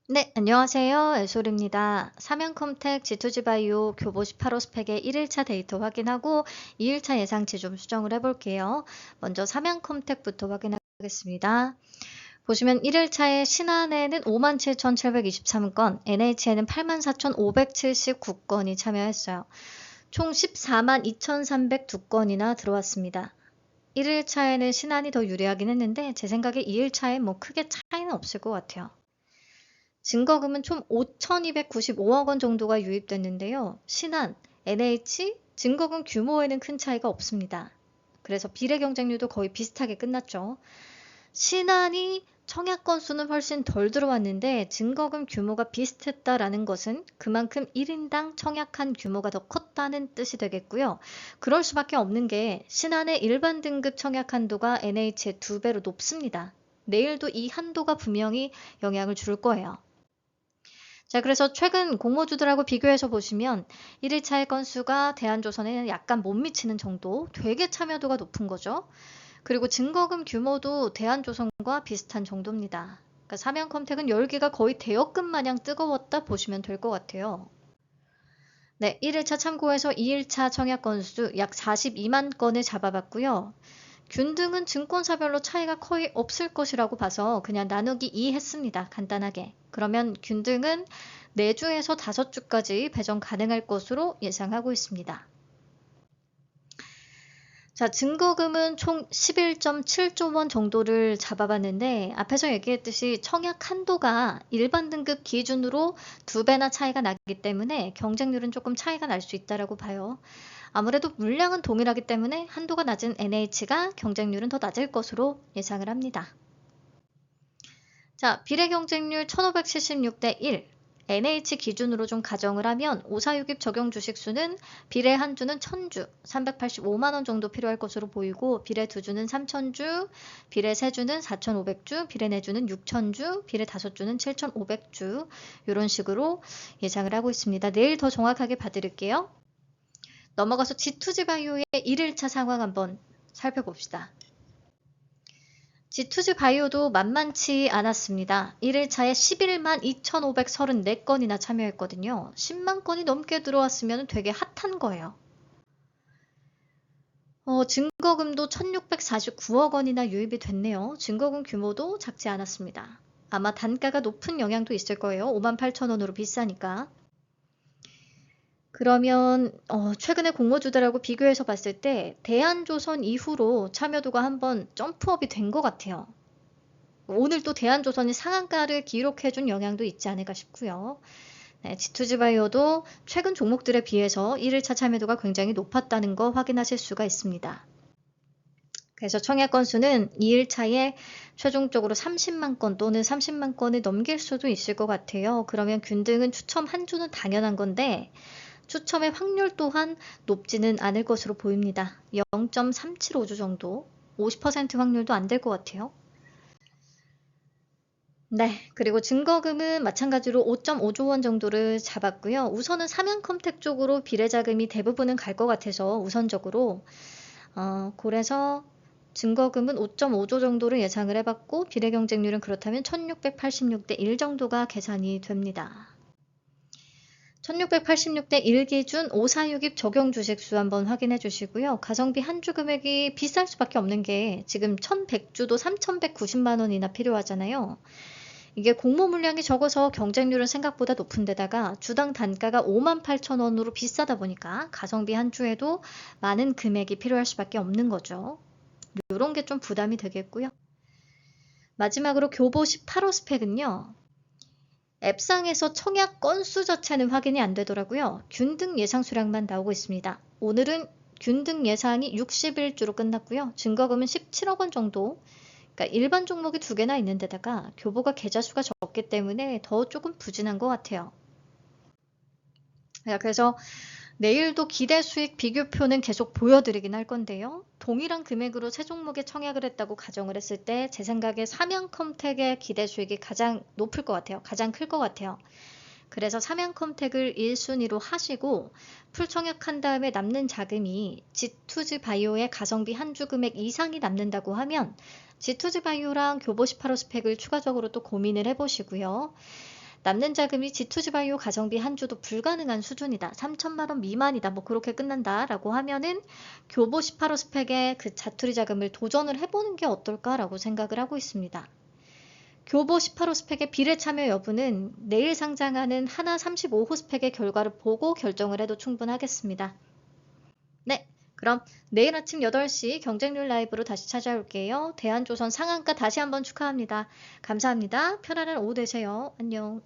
네, 안녕하세요. 애솔입니다. 삼양컴텍 G2G바이오 교보 18호 스펙의 1일차 데이터 확인하고 2일차 예상치 좀 수정을 해볼게요. 먼저 삼양컴텍부터 확인하겠습니다. 보시면 1일차에 신한에는 57,723건, NH에는 84,579건이 참여했어요. 총 142,302건이나 들어왔습니다. 1일차에는 신한이 더 유리하긴 했는데 제 생각에 2일차에 뭐 크게 차이는 없을 것 같아요. 증거금은 총 5,295억 원 정도가 유입됐는데요. 신한, NH, 증거금 규모에는 큰 차이가 없습니다. 그래서 비례 경쟁률도 거의 비슷하게 끝났죠. 신한이 청약 건수는 훨씬 덜 들어왔는데 증거금 규모가 비슷했다라는 것은 그만큼 1인당 청약한 규모가 더 컸다는 뜻이 되겠고요. 그럴 수밖에 없는 게 신한의 일반 등급 청약 한도가 NH의 2배로 높습니다. 내일도 이 한도가 분명히 영향을 줄 거예요. 자, 그래서 최근 공모주들하고 비교해서 보시면 1일차의 건수가 대한조선에는 약간 못 미치는 정도, 되게 참여도가 높은 거죠. 그리고 증거금 규모도 대한조선과 비슷한 정도입니다. 그러니까 삼양컴텍은 열기가 거의 대여금 마냥 뜨거웠다 보시면 될 것 같아요. 네, 1일차 참고해서 2일차 청약 건수 약 42만 건을 잡아봤고요. 균등은 증권사별로 차이가 거의 없을 것이라고 봐서 그냥 나누기 2 했습니다. 간단하게. 그러면 균등은 4주에서 5주까지 배정 가능할 것으로 예상하고 있습니다. 자, 증거금은 총 11.7조 원 정도를 잡아봤는데 앞에서 얘기했듯이 청약 한도가 일반 등급 기준으로 2배나 차이가 나기 때문에 경쟁률은 조금 차이가 날 수 있다고 봐요. 아무래도 물량은 동일하기 때문에 한도가 낮은 NH가 경쟁률은 더 낮을 것으로 예상을 합니다. 자, 비례 경쟁률 1576대 1. NH 기준으로 좀 가정을 하면 546입 적용 주식수는 비례 한 주는 1000주, 385만원 정도 필요할 것으로 보이고 비례 2주는 3000주, 비례 3주는 4500주, 비례 4주는 6000주, 비례 5주는 7500주 이런 식으로 예상을 하고 있습니다. 내일 더 정확하게 봐드릴게요. 넘어가서 G2G바이오의 1일차 상황 한번 살펴봅시다. G2G바이오도 만만치 않았습니다. 1일차에 11만 2,534건이나 참여했거든요. 10만 건이 넘게 들어왔으면 되게 핫한 거예요. 증거금도 1,649억 원이나 유입이 됐네요. 증거금 규모도 작지 않았습니다. 아마 단가가 높은 영향도 있을 거예요. 58,000원으로 비싸니까. 그러면 최근에 공모주들하고 비교해서 봤을 때 대한조선 이후로 참여도가 한번 점프업이 된 것 같아요. 오늘 또 대한조선이 상한가를 기록해준 영향도 있지 않을까 싶고요. 네, G2G바이오도 최근 종목들에 비해서 1일차 참여도가 굉장히 높았다는 거 확인하실 수가 있습니다. 그래서 청약 건수는 2일차에 최종적으로 30만 건 또는 30만 건을 넘길 수도 있을 것 같아요. 그러면 균등은 추첨 한 주는 당연한 건데 추첨의 확률 또한 높지는 않을 것으로 보입니다. 0.375주 정도, 50% 확률도 안 될 것 같아요. 네, 그리고 증거금은 마찬가지로 5.5조 원 정도를 잡았고요. 우선은 삼양컴텍 쪽으로 비례자금이 대부분은 갈 것 같아서 우선적으로 그래서 증거금은 5.5조 정도를 예상을 해봤고 비례 경쟁률은 그렇다면 1686대 1 정도가 계산이 됩니다. 1686대 1 기준 546입 적용 주식수 한번 확인해 주시고요. 가성비 한 주 금액이 비쌀 수밖에 없는 게 지금 1100주도 3190만 원이나 필요하잖아요. 이게 공모 물량이 적어서 경쟁률은 생각보다 높은 데다가 주당 단가가 58,000원으로 비싸다 보니까 가성비 한 주에도 많은 금액이 필요할 수밖에 없는 거죠. 이런 게 좀 부담이 되겠고요. 마지막으로 교보 18호 스펙은요. 앱상에서 청약 건수 자체는 확인이 안 되더라고요. 균등 예상 수량만 나오고 있습니다. 오늘은 균등 예상이 61주로 끝났고요. 증거금은 17억 원 정도. 그러니까 일반 종목이 2개나 있는 데다가 교보가 계좌 수가 적기 때문에 더 조금 부진한 것 같아요. 그래서 내일도 기대 수익 비교표는 계속 보여드리긴 할 건데요. 동일한 금액으로 세 종목에 청약을 했다고 가정을 했을 때 제 생각에 삼양컴텍의 기대 수익이 가장 높을 것 같아요. 가장 클 것 같아요. 그래서 삼양컴텍을 1순위로 하시고 풀 청약한 다음에 남는 자금이 G2G바이오의 가성비 한 주 금액 이상이 남는다고 하면 G2G바이오랑 교보 18호 스펙을 추가적으로 또 고민을 해보시고요. 남는 자금이 지투지바이오 가정비 한 주도 불가능한 수준이다. 3천만 원 미만이다. 뭐 그렇게 끝난다. 라고 하면은 교보 18호 스펙에 그 자투리 자금을 도전을 해보는 게 어떨까라고 생각을 하고 있습니다. 교보 18호 스펙의 비례 참여 여부는 내일 상장하는 하나 35호 스펙의 결과를 보고 결정을 해도 충분하겠습니다. 네, 그럼 내일 아침 8시 경쟁률 라이브로 다시 찾아올게요. 대한조선 상한가 다시 한번 축하합니다. 감사합니다. 편안한 오후 되세요. 안녕.